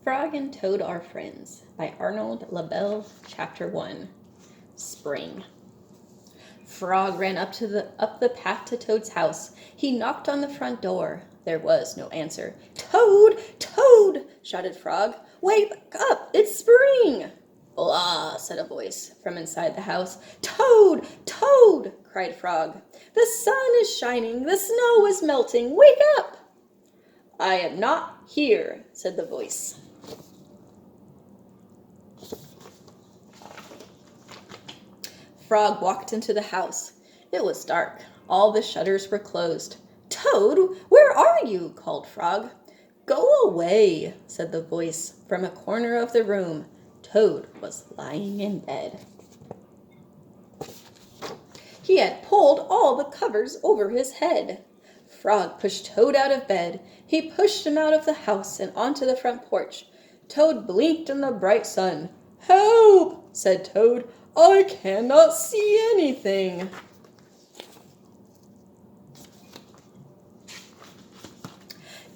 Frog and Toad Are Friends by Arnold, Lobel, Chapter 1. Spring. Frog ran up the path to Toad's house. He knocked on the front door. There was no answer. "Toad! Toad!" shouted Frog. "Wake up! It's spring!" "Blah!" said a voice from inside the house. "Toad! Toad!" cried Frog. "The sun is shining. The snow is melting. Wake up!" "I am not here," said the voice. Frog walked into the house. It was dark. All the shutters were closed. "Toad, where are you?" called Frog. "Go away," said the voice from a corner of the room. Toad was lying in bed. He had pulled all the covers over his head. Frog pushed Toad out of bed. He pushed him out of the house and onto the front porch. Toad blinked in the bright sun. "Help!" said Toad. "I cannot see anything."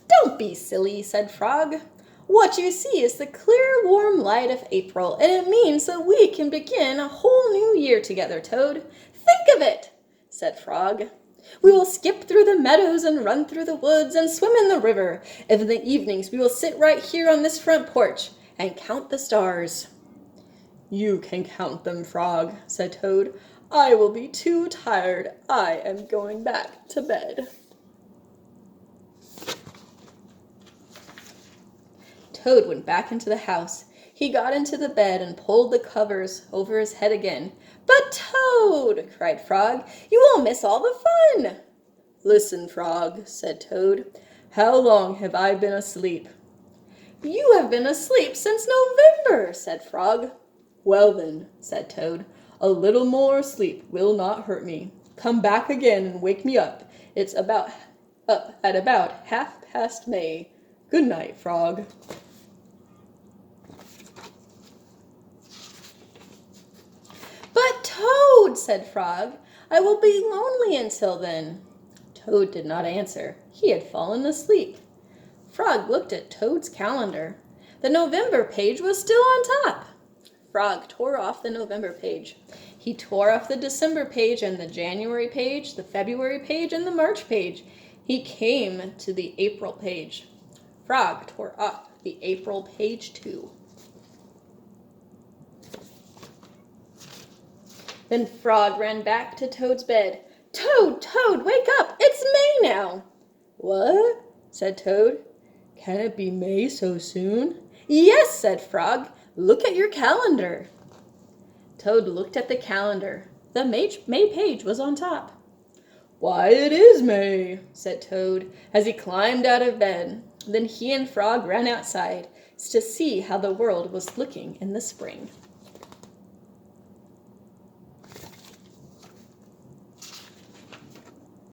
"Don't be silly," said Frog. "What you see is the clear, warm light of April, and it means that we can begin a whole new year together, Toad." "Think of it," said Frog. "We will skip through the meadows and run through the woods and swim in the river. And in the evenings we will sit right here on this front porch and count the stars." "You can count them, Frog," said Toad. "I will be too tired. I am going back to bed." Toad went back into the house. He got into the bed and pulled the covers over his head again. "But Toad," cried Frog, "you will miss all the fun." "Listen, Frog," said Toad. "How long have I been asleep?" "You have been asleep since November," said Frog. "Well then," said Toad, "a little more sleep will not hurt me. Come back again and wake me up. It's up at about 1/2 May. Good night, Frog." "But Toad," said Frog, "I will be lonely until then." Toad did not answer. He had fallen asleep. Frog looked at Toad's calendar. The November page was still on top. Frog tore off the November page. He tore off the December page and the January page, the February page, and the March page. He came to the April page. Frog tore off the April page too. Then Frog ran back to Toad's bed. "Toad, Toad, wake up! It's May now!" "What?" said Toad. "Can it be May so soon?" "Yes," said Frog. "Look at your calendar." Toad looked at the calendar. The May page was on top. "Why, it is May," said Toad as he climbed out of bed. Then he and Frog ran outside to see how the world was looking in the spring.